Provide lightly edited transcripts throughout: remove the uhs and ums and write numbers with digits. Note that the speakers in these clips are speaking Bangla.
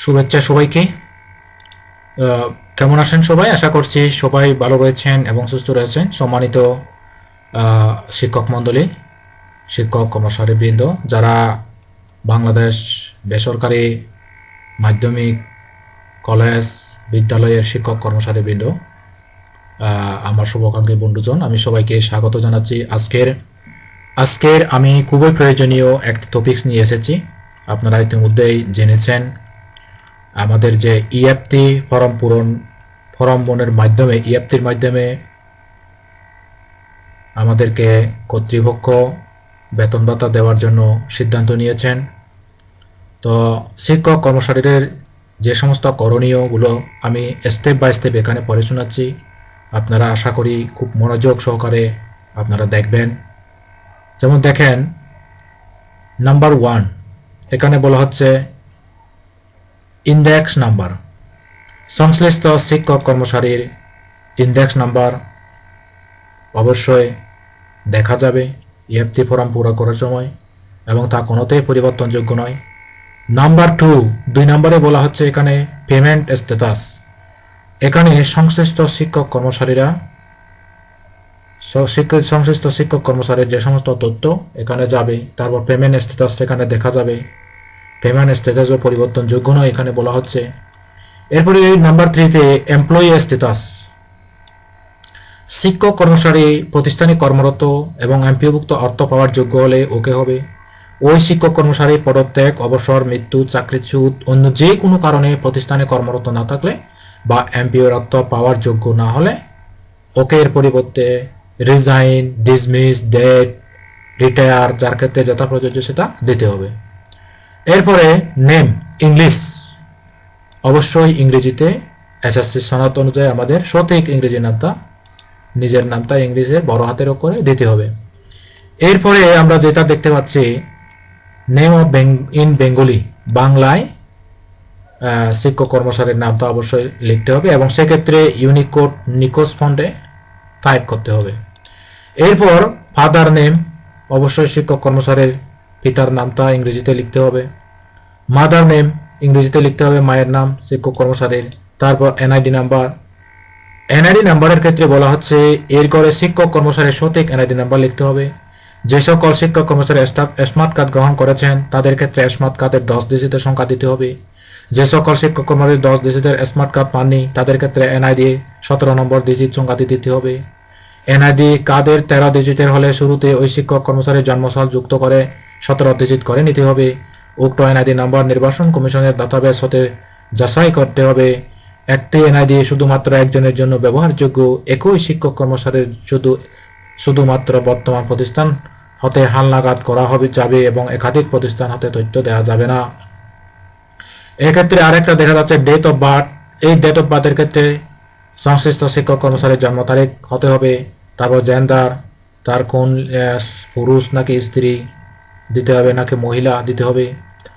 শুভেচ্ছা সবাইকে। কেমন আছেন সবাই? আশা করছি সবাই ভালো রয়েছেন এবং সুস্থ রয়েছেন। সম্মানিত শিক্ষক মণ্ডলী, শিক্ষক কর্মচারীবৃন্দ, যারা বাংলাদেশ বেসরকারি মাধ্যমিক কলেজ বিদ্যালয়ের শিক্ষক কর্মচারীবৃন্দ, আমার শুভাকাঙ্ক্ষী বন্ধুজন, আমি সবাইকে স্বাগত জানাচ্ছি। আজকের আমি খুবই প্রয়োজনীয় একটি টপিকস নিয়ে এসেছি। আপনারা ইতিমধ্যেই জেনেছেন আমাদের যে ইএফটি ফর্মের মাধ্যমে ইএফটির মাধ্যমে আমাদেরকে কর্তৃপক্ষ বেতন ভাতা দেওয়ার জন্য সিদ্ধান্ত নিয়েছেন। তো শিক্ষক কর্মচারীদের যে সমস্ত করণীয়গুলো আমি স্টেপ বাই স্টেপ এখানে পড়ে শোনাচ্ছি। আপনারা আশা করি খুব মনোযোগ সহকারে আপনারা দেখবেন। যেমন দেখেন, নাম্বার 1 এখানে বলা হচ্ছে ইন্ডেক্স নাম্বার। সংশ্লিষ্ট শিক্ষক কর্মচারীর ইন্ডেক্স নাম্বার অবশ্যই দেখা যাবে ইএফটি ফর্ম পুরো করার সময়, এবং তা কোনোতেই পরিবর্তনযোগ্য নয়। নাম্বার 2 নম্বরে বলা হচ্ছে এখানে পেমেন্ট স্ট্যাটাস। এখানে সংশ্লিষ্ট শিক্ষক কর্মচারীর যে সমস্ত তথ্য এখানে যাবে, তারপর পেমেন্ট স্ট্যাটাস এখানে দেখা যাবে। পেমেন্ট স্ট্যাটাসও পরিবর্তনযোগ্য নয় এখানে বলা হচ্ছে। এরপরে নাম্বার 3তে এমপ্লয়ি স্ট্যাটাস। শিক্ষক কর্মচারী প্রতিষ্ঠানে কর্মরত এবং এমপিওভুক্ত অর্থ পাওয়ার যোগ্য হলে ওকে হবে। ওই শিক্ষক কর্মচারী পদত্যাগ, অবসর, মৃত্যু, চাকরিচ্যুত, অন্য যে কোনো কারণে প্রতিষ্ঠানে কর্মরত না থাকলে বা এমপিওর অর্থ পাওয়ার যোগ্য না হলে ওকে এর পরিবর্তে রিজাইন, ডিসমিস, ডেট, রিটায়ার, যার ক্ষেত্রে যথা প্রযোজ্য সেটা দিতে হবে। এরপরে নেম ইংলিশ, অবশ্যই ইংরেজিতে এসএসসি সনদ অনুযায়ী আমাদের সঠিক ইংরেজি নামটা, নিজের নামটা ইংরেজিতে বড় হাতের অক্ষরে দিতে হবে। এরপরে আমরা যেটা দেখতে পাচ্ছি, নেম অফ ইন বেঙ্গলি, বাংলায় শিক্ষক কর্মচারীর নামটা অবশ্যই লিখতে হবে এবং সেক্ষেত্রে ইউনিকোড নিকোজ ফন্টে টাইপ করতে হবে। এরপর ফাদার নেম, অবশ্যই শিক্ষক কর্মচারীর পিতার নামটা ইংরেজিতে লিখতে হবে। মাদার নেম ইংরেজিতে লিখতে হবে, মায়ের নাম শিক্ষক কর্মচারীর। তারপর এনআইডি নাম্বার। এনআইডি নাম্বারের ক্ষেত্রে বলা হচ্ছে এর করে শিক্ষক কর্মচারীর সঠিক এনআইডি নাম্বার লিখতে হবে। যে সকল শিক্ষক কর্মচারী স্মার্ট কার্ড গ্রহণ করেছেন তাদের ক্ষেত্রে স্মার্ট কার্ডের 10 ডিজিটের সংখ্যা দিতে হবে। যে সকল শিক্ষক কর্মচারী 10 ডিজিটের স্মার্ট কার্ড পাননি তাদের ক্ষেত্রে এনআইডি 17 নম্বর ডিজিট সংখ্যা দিতে হবে। এনআইডি কার্ডের 13 ডিজিটের হলে শুরুতে ওই শিক্ষক কর্মচারীর জন্মসাল যুক্ত করে 17 ডিজিট করে নিতে হবে। উক্ত এনআইডি নাম্বার নির্বাচন কমিশনের ডাটাবেস হতে যাচাই করতে হবে। একটি এনআইডি শুধুমাত্র একজনের জন্য ব্যবহারযোগ্য। একই শিক্ষক কর্মচারীর শুধুমাত্র বর্তমান প্রতিষ্ঠান হতে হালনাগাদ করা যাবে এবং একাধিক প্রতিষ্ঠান হতে তথ্য দেওয়া যাবে না। এক্ষেত্রে আরেকটা দেখা যাচ্ছে ডেট অফ বার্থ। এই ডেট অফ বার্থের ক্ষেত্রে সংশ্লিষ্ট শিক্ষক কর্মচারীর জন্ম তারিখ হতে হবে। তারপর জেন্ডার, তার কোন পুরুষ নাকি স্ত্রী দিতে হবে নাকি মহিলা দিতে হবে।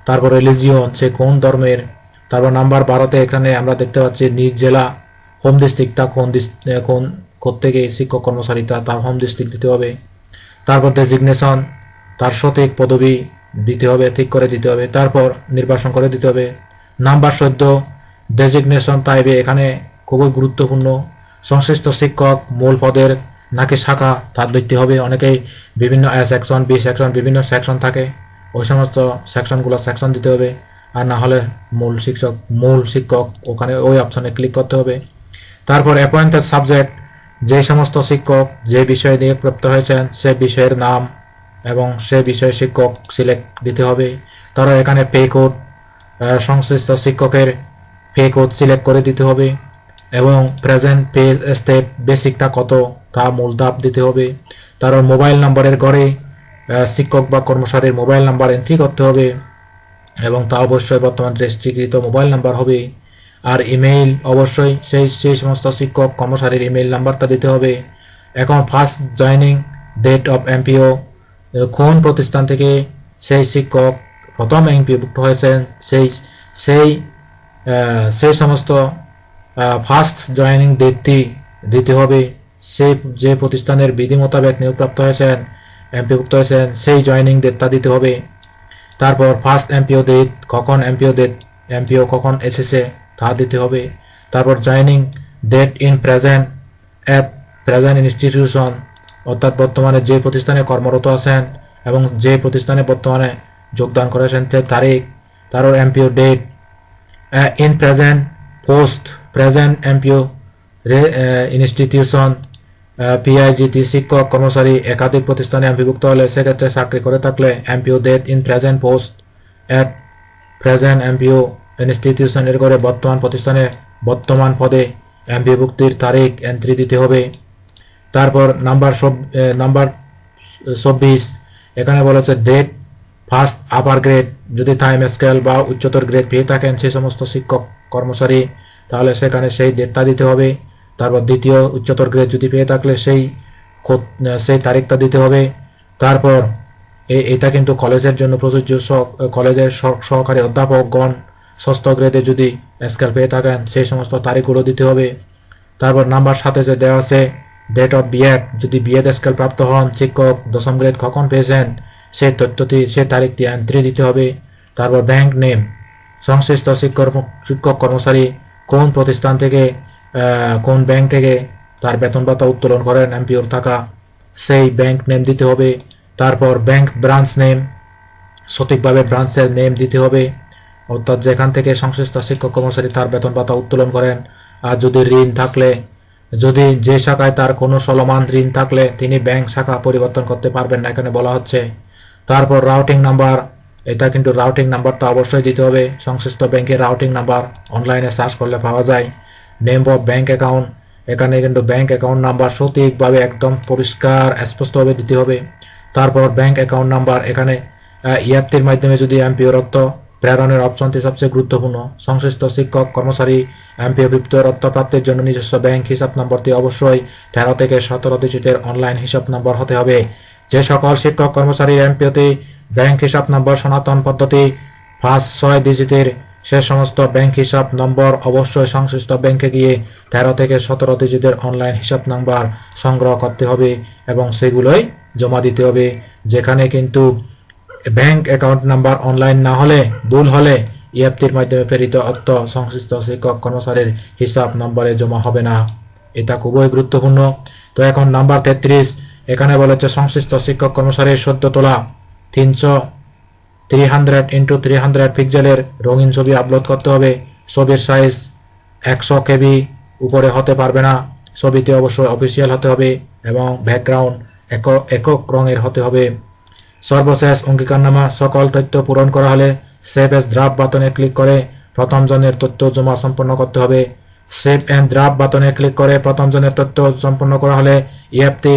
তারপর রিলিজিয়ন, সে কোন ধর্মের। তারপর নাম্বার 12তে এখানে আমরা দেখতে পাচ্ছি নিজ জেলা, হোম ডিস্ট্রিক্টটা কোন কোত্থেকে শিক্ষক কর্মচারীটা তার হোম ডিস্ট্রিক্ট দিতে হবে। তারপর ডেজিগনেশন, তার সঠিক পদবি দিতে হবে, ঠিক করে দিতে হবে, তারপর নির্বাচন করে দিতে হবে। নাম্বার 14 ডেজিগনেশন টাইপে এখানে খুবই গুরুত্বপূর্ণ। সংশ্লিষ্ট শিক্ষক মূল পদের নাকি শাখা তার দিতে হবে। অনেকেই বিভিন্ন সেকশন, বি সেকশন, বিভিন্ন সেকশন থাকে, ওই সমস্ত সেকশনগুলো সেকশন দিতে হবে। আর না হলে মূল শিক্ষক ওখানে ওই অপশনে ক্লিক করতে হবে। তারপর অ্যাপয়েন্টেড সাবজেক্ট, যে সমস্ত শিক্ষক যে বিষয়ে নিয়োগপ্রাপ্ত হয়েছেন সে বিষয়ের নাম এবং সে বিষয়ে শিক্ষক সিলেক্ট দিতে হবে। তারা এখানে পে কোড, সংশ্লিষ্ট শিক্ষকের পে কোড সিলেক্ট করে দিতে হবে এবং প্রেজেন্ট পে স্টেপ বেসিকটা কত তা মূল ধাপ দিতে হবে। তারপর মোবাইল নাম্বারের ঘরে শিক্ষক বা কর্মচারীর মোবাইল নাম্বার এন্ট্রি করতে হবে এবং তা অবশ্যই বর্তমান রেজিস্ট্রিকৃত মোবাইল নাম্বার হবে। আর ইমেইল, অবশ্যই সেই সমস্ত শিক্ষক কর্মচারীর ইমেইল নাম্বারটা দিতে হবে। এখন first joining date of MPO, কোন প্রতিষ্ঠান থেকে সেই শিক্ষক প্রথম এমপিওভুক্ত হয়েছেন সেই সমস্ত ফার্স্ট জয়নিং ডেটটি দিতে হবে। যে প্রতিষ্ঠানের বিধি মোতাবেক নিয়োগপ্রাপ্ত হয়েছেন, এমপিওভুক্ত হয়েছেন, সেই জয়নিং ডেটটা দিতে হবে। তারপর ফার্স্ট এমপিও ডেট, কখন এমপিও ডেট এমপিও কখন এসেছে তা দিতে হবে। তারপর joining date in present at present institution, অর্থাৎ বর্তমানে যে প্রতিষ্ঠানে কর্মরত আছেন এবং যে প্রতিষ্ঠানে বর্তমানে যোগদান করেছেন তারিখ। তারপর MPO date in present post present MPO institution PIGT শিক্ষক কর্মচারী একাধিক প্রতিষ্ঠানে এমপিভুক্ত হলে সেক্ষেত্রে চাকরি করে থাকলে MPO date in present post at present MPO institution এর করে বর্তমান প্রতিষ্ঠানে বর্তমান পদে এমপিভুক্তির তারিখ এন্ট্রি দিতে হবে। তারপর নাম্বার 24 এখানে বলেছে ডেট ফার্স্ট আপার গ্রেড, যদি টাইম স্কেল বা উচ্চতর গ্রেড পেয়ে থাকেন সেই সমস্ত শিক্ষক কর্মচারী তাহলে সেখানে সেই ডেটটা দিতে হবে। তারপর দ্বিতীয় উচ্চতর গ্রেড যদি পেয়ে থাকলে সেই তারিখটা দিতে হবে। তারপর এটা কিন্তু কলেজের জন্য প্রযোজ্য, কলেজের সহকারী অধ্যাপকগণ ষষ্ঠ গ্রেডে যদি স্কেল পেয়ে থাকেন সেই সমস্ত তারিখগুলো দিতে হবে। তারপর নাম্বার 7 যে দেওয়া আছে ডেট অফ বিএড, যদি বিএড স্কেল প্রাপ্ত হন শিক্ষক দশম গ্রেড কখন পেয়েছেন সেই তথ্যটি সেই তারিখটি এন্ট্রি দিতে হবে। তারপর ব্যাংক নেম, সংশ্লিষ্ট শিক্ষক কর্মচারী কোন প্রতিষ্ঠান থেকে কোন ব্যাংক থেকে তার বেতন ভাতা উত্তোলন করেন এমপিওর টাকা সেই ব্যাংক নেম দিতে হবে। তারপর ব্যাংক ব্রাঞ্চ নেম, সঠিকভাবে ব্রাঞ্চের নেম দিতে হবে, অর্থাৎ যেখান থেকে সংশ্লিষ্ট শিক্ষক কর্মচারী তার বেতন ভাতা উত্তোলন করেন। আর যদি ঋণ থাকলে, যদি যে শাখায় তার কোনো চলমান ঋণ থাকলে তিনি ব্যাংক শাখা পরিবর্তন করতে পারবেন না এখানে বলা হচ্ছে। তারপর রাউটিং নাম্বার, এটা কিন্তু রাউটিং নাম্বারটা অবশ্যই দিতে হবে, সংশ্লিষ্ট ব্যাংকের রাউটিং নাম্বার অনলাইনে সার্চ করলে পাওয়া যায়। নেম অফ ব্যাংক অ্যাকাউন্ট, এখানে কিন্তু ব্যাংক অ্যাকাউন্ট নাম্বার সঠিকভাবে একদম পরিষ্কার স্পষ্টভাবে দিতে হবে। তারপর ব্যাংক অ্যাকাউন্ট নাম্বার, এখানে ইএফটির মাধ্যমে যদি এমপিও অর্থ প্রেরণের অপশনটি সবচেয়ে গুরুত্বপূর্ণ। সংশ্লিষ্ট শিক্ষক কর্মচারী এমপিও বিপ্তর অর্থ প্রাপ্তির জন্য নিজস্ব ব্যাংক হিসাব নম্বরটি অবশ্যই 13 থেকে 17 ডিজিটের অনলাইন হিসাব নম্বর হতে হবে। যে সকল শিক্ষক কর্মচারীর এমপিওতে ব্যাংক হিসাব নম্বর সনাতন পদ্ধতি 5-6 ডিজিটের, সে সমস্ত ব্যাংক হিসাব নম্বর অবশ্যই সংশ্লিষ্ট ব্যাংকে গিয়ে 13 থেকে 17 ডিজিটের অনলাইন হিসাব নাম্বার সংগ্রহ করতে হবে এবং সেগুলোই জমা দিতে হবে। যেখানে কিন্তু ব্যাংক অ্যাকাউন্ট নাম্বার অনলাইন না হলে, ভুল হলে ইএফটির মাধ্যমে প্রেরিত অর্থ সংশ্লিষ্ট শিক্ষক কর্মচারীর হিসাব নম্বরে জমা হবে না, এটা খুবই গুরুত্বপূর্ণ। তো এখন নাম্বার 33 এখানে বলেছে সংশ্লিষ্ট শিক্ষক কর্মচারীর সদ্য তোলা 300x300 পিক্সেলের রঙিন ছবি আপলোড করতে হবে। ছবির সাইজ 100 কেবি উপরে হতে পারবে না, ছবিটি অবশ্যই অফিসিয়াল হতে হবে এবং ব্যাকগ্রাউন্ড একক রঙের হতে হবে। সর্বশেষ অঙ্গীকারনামা, সকল তথ্য পূরণ করা হলে সেভ এস ড্রাফট বাটনে ক্লিক করে প্রথম জনের তথ্য জমা সম্পন্ন করতে হবে। সেভ এন্ড ড্রাফট বাটনে ক্লিক করে প্রথম জনের তথ্য সম্পন্ন করা হলে ইএফটি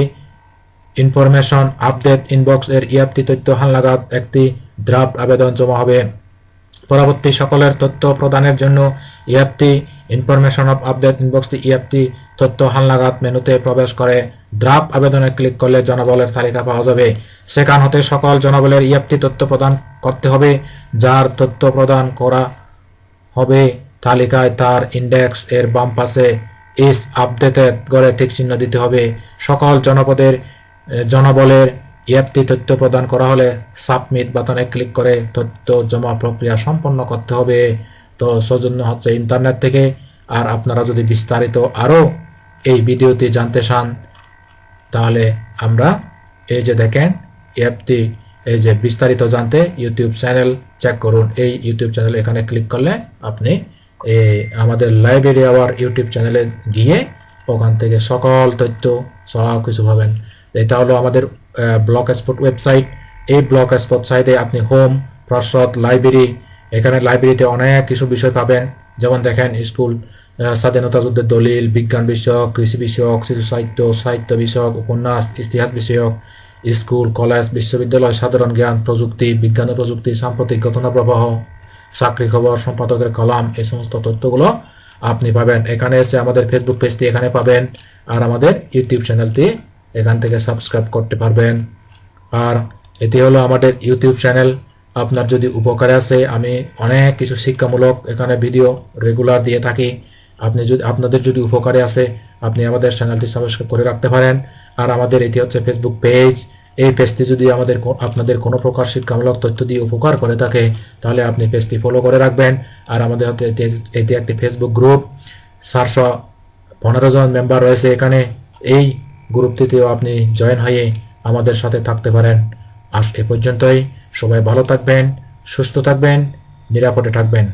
ইনফরমেশন আপডেট ইনবক্স এর ইএফটি তথ্য হালনাগাদ একটি ড্রাফট আবেদন জমা হবে। পরবর্তী সকলের তথ্য প্রদানের জন্য ইএফটি ইনফরমেশন অফ আপডেট ইনবক্সটি ইএফটি তথ্য হালনাগাদ মেনুতে প্রবেশ করে ড্রাফট আবেদনে ক্লিক করলে জনবলের তালিকা পাওয়া যাবে। সেখান হতে সকল জনবলের ইএফটি তথ্য প্রদান করতে হবে। যার তথ্য প্রদান করা হবে তালিকায় তার ইন্ডেক্স এর বাম পাশে ইস আপডেটেড করে টিক চিহ্ন দিতে হবে। সকল জনবলের ইএফটি তথ্য প্রদান করা হলে সাবমিট বাটনে ক্লিক করে তথ্য জমা প্রক্রিয়া সম্পন্ন করতে হবে। তো সৌজন্য হচ্ছে ইন্টারনেট থেকে। আর আপনারা যদি বিস্তারিত আরও এই ভিডিওতে জানতে চান তাহলে আমরা এই যে দেখেন ইএফটি, এই যে বিস্তারিত জানতে ইউটিউব চ্যানেল চেক করুন। এই ইউটিউব চ্যানেল এখানে ক্লিক করলে আপনি আমাদের লাইব্রেরি আওয়ার ইউটিউব চ্যানেলে গিয়ে ওখান থেকে সকল তথ্য সব কিছু পাবেন। এটা হলো আমাদের ব্লক স্পট ওয়েবসাইট। এই ব্লক স্পট সাইটে আপনি হোম, প্রসদ, লাইব্রেরি, এখানে লাইব্রেরিতে অনেক কিছু বিষয় পাবেন। যেমন দেখেন স্কুল, স্বাধীনতা যুদ্ধের দলিল, বিজ্ঞান বিষয়ক, কৃষি বিষয়ক, শিশু সাহিত্য, সাহিত্য বিষয়ক, উপন্যাস, ইতিহাস বিষয়ক, স্কুল, কলেজ, বিশ্ববিদ্যালয়, সাধারণ জ্ঞান, প্রযুক্তি, বিজ্ঞান ও প্রযুক্তি, সাম্প্রতিক ঘটনা প্রবাহ, চাকরি খবর, সম্পাদকের কলাম, এই সমস্ত তথ্যগুলো আপনি পাবেন। এখানে এসে আমাদের ফেসবুক পেজটি এখানে পাবেন আর আমাদের ইউটিউব চ্যানেলটি এখান থেকে সাবস্ক্রাইব করতে পারবেন। আর এটি হলো আমাদের ইউটিউব চ্যানেল। আপনার যদি উপকারে আসে, আমি অনেক কিছু শিক্ষামূলক এখানে ভিডিও রেগুলার দিয়ে থাকি। আপনাদের যদি উপকারে আসে আপনি আমাদের চ্যানেলটি সাবস্ক্রাইব করে রাখতে পারেন। আর আমাদের এটি হচ্ছে ফেসবুক পেজ, এই পেজটি যদি আপনাদের কোনো প্রকার শিক্ষামূলক তথ্য দিয়ে উপকার করে থাকে, তাহলে আপনি পেজটি ফলো করে রাখবেন। আর আমাদের হাতে এটি একটি ফেসবুক গ্রুপ, 415 জন মেম্বার রয়েছে এখানে। এই গ্রুপটিতেও আপনি জয়েন হয়ে আমাদের সাথে থাকতে পারেন। আজ এ পর্যন্তই। সবাই ভালো থাকবেন, সুস্থ থাকবেন, নিরাপদে থাকবেন।